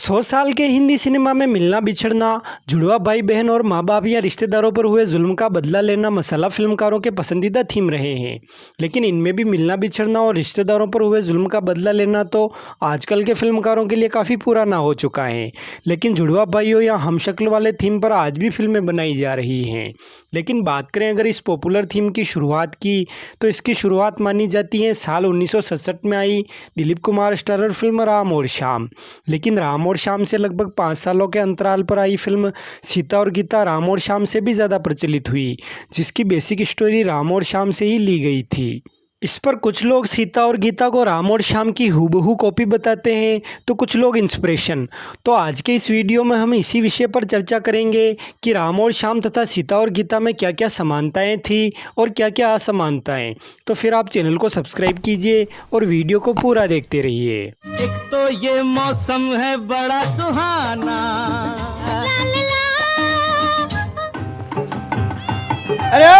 100 साल के हिंदी सिनेमा में मिलना बिछड़ना, जुड़वा भाई बहन और माँ बाप या रिश्तेदारों पर हुए जुल्म का बदला लेना मसाला फिल्मकारों के पसंदीदा थीम रहे हैं। लेकिन इनमें भी मिलना बिछड़ना और रिश्तेदारों पर हुए जुल्म का बदला लेना तो आजकल के फिल्मकारों के लिए काफ़ी पुराना हो चुका है। लेकिन जुड़वा भाइयों या हमशक्ल वाले थीम पर आज भी फिल्में बनाई जा रही हैं। लेकिन बात करें अगर इस पॉपुलर थीम की शुरुआत की, तो इसकी शुरुआत मानी जाती है साल 1967 में आई दिलीप कुमार स्टारर फिल्म राम और श्याम। लेकिन राम और श्याम से लगभग 5 सालों के अंतराल पर आई फिल्म सीता और गीता राम और श्याम से भी ज़्यादा प्रचलित हुई, जिसकी बेसिक स्टोरी राम और श्याम से ही ली गई थी। इस पर कुछ लोग सीता और गीता को राम और श्याम की हूबहू कॉपी बताते हैं, तो कुछ लोग इंस्पिरेशन। तो आज के इस वीडियो में हम इसी विषय पर चर्चा करेंगे कि राम और श्याम तथा सीता और गीता में क्या क्या समानताएं थी और क्या क्या असमानताएं। तो फिर आप चैनल को सब्सक्राइब कीजिए और वीडियो को पूरा देखते रहिए। एक तो ये मौसम है बड़ा सुहाना, अरे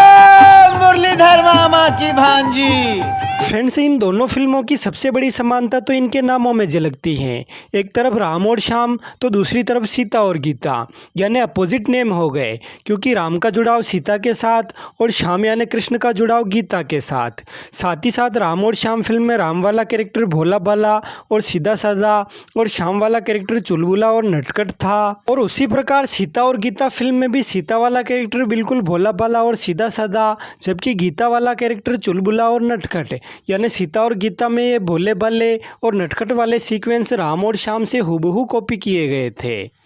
मुरलीधर मामा की भांजी। फ्रेंड्स, इन दोनों फिल्मों की सबसे बड़ी समानता तो इनके नामों में झलकती है। एक तरफ राम और श्याम तो दूसरी तरफ सीता और गीता, यानी अपोजिट नेम हो गए, क्योंकि राम का जुड़ाव सीता के साथ और श्याम यानी कृष्ण का जुड़ाव गीता के साथ। साथ ही साथ राम और श्याम फिल्म में राम वाला कैरेक्टर भोला भाला और सीधा साधा और श्याम वाला कैरेक्टर चुलबुला और नटखट था। और उसी प्रकार सीता और गीता फिल्म में भी सीता वाला कैरेक्टर बिल्कुल भोला भाला और सीधा साधा, जबकि गीता वाला कैरेक्टर चुलबुला और नटखट। यानी सीता और गीता में ये भोले भाले और नटखट वाले सीक्वेंस राम और श्याम से हूबहू कॉपी किए गए थे।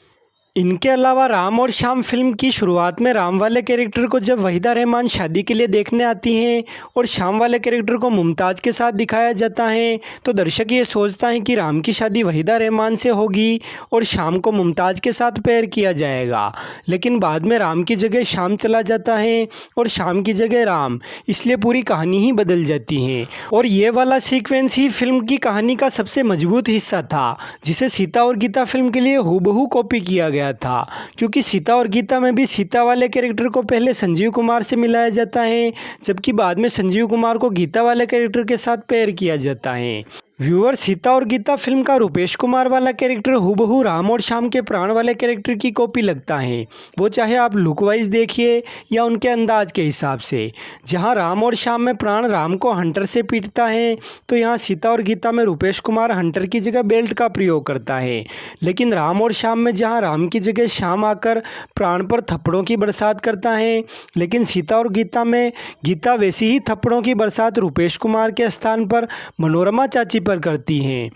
इनके अलावा राम और श्याम फिल्म की शुरुआत में राम वाले कैरेक्टर को जब वहीदा रहमान शादी के लिए देखने आती हैं और श्याम वाले कैरेक्टर को मुमताज़ के साथ दिखाया जाता है, तो दर्शक ये सोचता है कि राम की शादी वहीदा रहमान से होगी और श्याम को मुमताज़ के साथ पेयर किया जाएगा। लेकिन बाद में राम की जगह श्याम चला जाता है और श्याम की जगह राम, इसलिए पूरी कहानी ही बदल जाती है। और ये वाला सीक्वेंस ही फिल्म की कहानी का सबसे मजबूत हिस्सा था, जिसे सीता और गीता फिल्म के लिए हूबहू कॉपी किया गया था। क्योंकि सीता और गीता में भी सीता वाले कैरेक्टर को पहले संजीव कुमार से मिलाया जाता है, जबकि बाद में संजीव कुमार को गीता वाले कैरेक्टर के साथ पेयर किया जाता है। व्यूअर, सीता और गीता फिल्म का रुपेश कुमार वाला कैरेक्टर हूबहू राम और श्याम के प्राण वाले कैरेक्टर की कॉपी लगता है, वो चाहे आप लुक वाइज देखिए या उनके अंदाज के हिसाब से। जहां राम और श्याम में प्राण राम को हंटर से पीटता है, तो यहाँ सीता और गीता में रुपेश कुमार हंटर की जगह बेल्ट का प्रयोग करता है। लेकिन राम और श्याम में जहाँ राम की जगह श्याम आकर प्राण पर थप्पड़ों की बरसात करता है, लेकिन सीता और गीता में गीता वैसी ही थप्पड़ों की बरसात रुपेश कुमार के स्थान पर मनोरमा चाची पर करती हैं।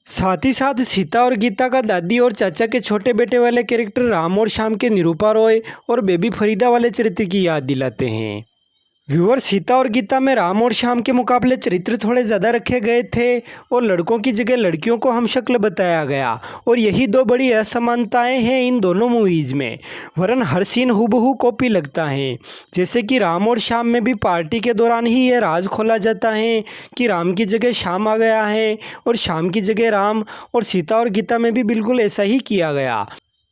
साथ ही साथ सीता और गीता का दादी और चाचा के छोटे बेटे वाले कैरेक्टर राम और श्याम के निरूपा रॉय और बेबी फरीदा वाले चरित्र की याद दिलाते हैं। व्यूअर, सीता और गीता में राम और श्याम के मुकाबले चरित्र थोड़े ज़्यादा रखे गए थे और लड़कों की जगह लड़कियों को हमशक्ल बताया गया, और यही दो बड़ी असमानताएं हैं इन दोनों मूवीज़ में। वरन हर सीन हूबहू कॉपी लगता है। जैसे कि राम और श्याम में भी पार्टी के दौरान ही यह राज खोला जाता है कि राम की जगह श्याम आ गया है और श्याम की जगह राम, और सीता और गीता में भी बिल्कुल ऐसा ही किया गया।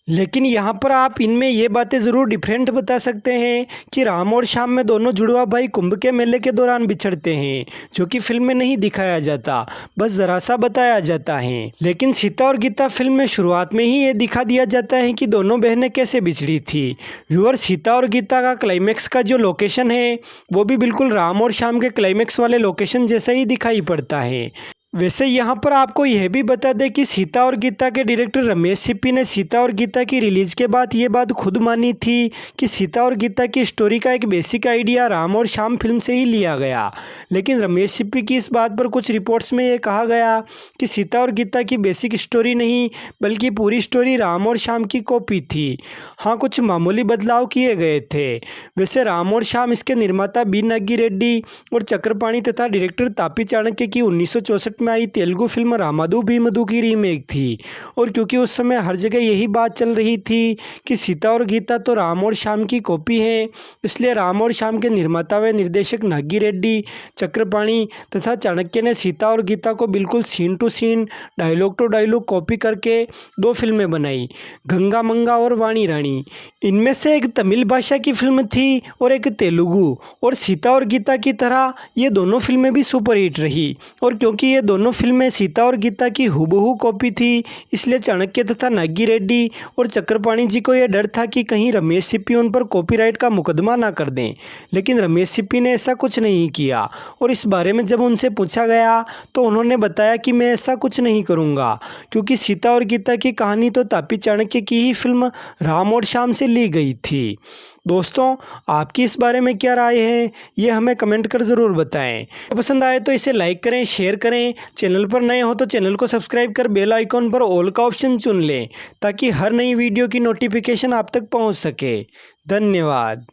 लेकिन यहाँ पर आप इनमें ये बातें ज़रूर डिफरेंट बता सकते हैं कि राम और श्याम में दोनों जुड़वा भाई कुंभ के मेले के दौरान बिछड़ते हैं, जो कि फिल्म में नहीं दिखाया जाता, बस ज़रा सा बताया जाता है। लेकिन सीता और गीता फिल्म में शुरुआत में ही ये दिखा दिया जाता है कि दोनों बहनें कैसे बिछड़ी थी। व्यूअर, सीता और गीता का क्लाइमैक्स का जो लोकेशन है वो भी बिल्कुल राम और श्याम के क्लाइमैक्स वाले लोकेशन जैसा ही दिखाई पड़ता है। वैसे यहाँ पर आपको यह भी बता दें कि सीता और गीता के डायरेक्टर रमेश सिप्पी ने सीता और गीता की रिलीज़ के बाद ये बात खुद मानी थी कि सीता और गीता की स्टोरी का एक बेसिक आइडिया राम और श्याम फिल्म से ही लिया गया। लेकिन रमेश सिप्पी की इस बात पर कुछ रिपोर्ट्स में ये कहा गया कि सीता और गीता की बेसिक स्टोरी नहीं, बल्कि पूरी स्टोरी राम और श्याम की कॉपी थी। हाँ, कुछ मामूली बदलाव किए गए थे। वैसे राम और श्याम इसके निर्माता बी नागी रेड्डी और चक्रपाणी तथा डायरेक्टर तापी चाणक्य की 1964 में आई तेलुगु फिल्म रामादू भीमदू की रीमेक थी। और क्योंकि उस समय हर जगह यही बात चल रही थी कि सीता और गीता तो राम और श्याम की कॉपी है, इसलिए राम और श्याम के निर्माता व निर्देशक नागी रेड्डी, चक्रपाणी तथा चाणक्य ने सीता और गीता को बिल्कुल scene to scene, dialogue to dialogue copy करके 2 फिल्में बनाई, गंगा मंगा और वाणी रानी। इनमें से एक तमिल भाषा की फिल्म थी और एक तेलुगु। और सीता और गीता की तरह ये दोनों फिल्में भी सुपरहिट रही। और क्योंकि ये दोनों फिल्में सीता और गीता की हूबहू कॉपी थी, इसलिए चाणक्य तथा नागी रेड्डी और चक्रपाणी जी को यह डर था कि कहीं रमेश सिप्पी उन पर कॉपीराइट का मुकदमा ना कर दें। लेकिन रमेश सिप्पी ने ऐसा कुछ नहीं किया और इस बारे में जब उनसे पूछा गया तो उन्होंने बताया कि मैं ऐसा कुछ नहीं करूँगा, क्योंकि सीता और गीता की कहानी तो तापी चाणक्य की ही फिल्म राम और श्याम से ली गई थी। दोस्तों, आपकी इस बारे में क्या राय है, ये हमें कमेंट कर ज़रूर बताएं। पसंद आए तो इसे लाइक करें, शेयर करें। चैनल पर नए हो तो चैनल को सब्सक्राइब कर बेल आइकॉन पर ऑल का ऑप्शन चुन लें ताकि हर नई वीडियो की नोटिफिकेशन आप तक पहुंच सके। धन्यवाद।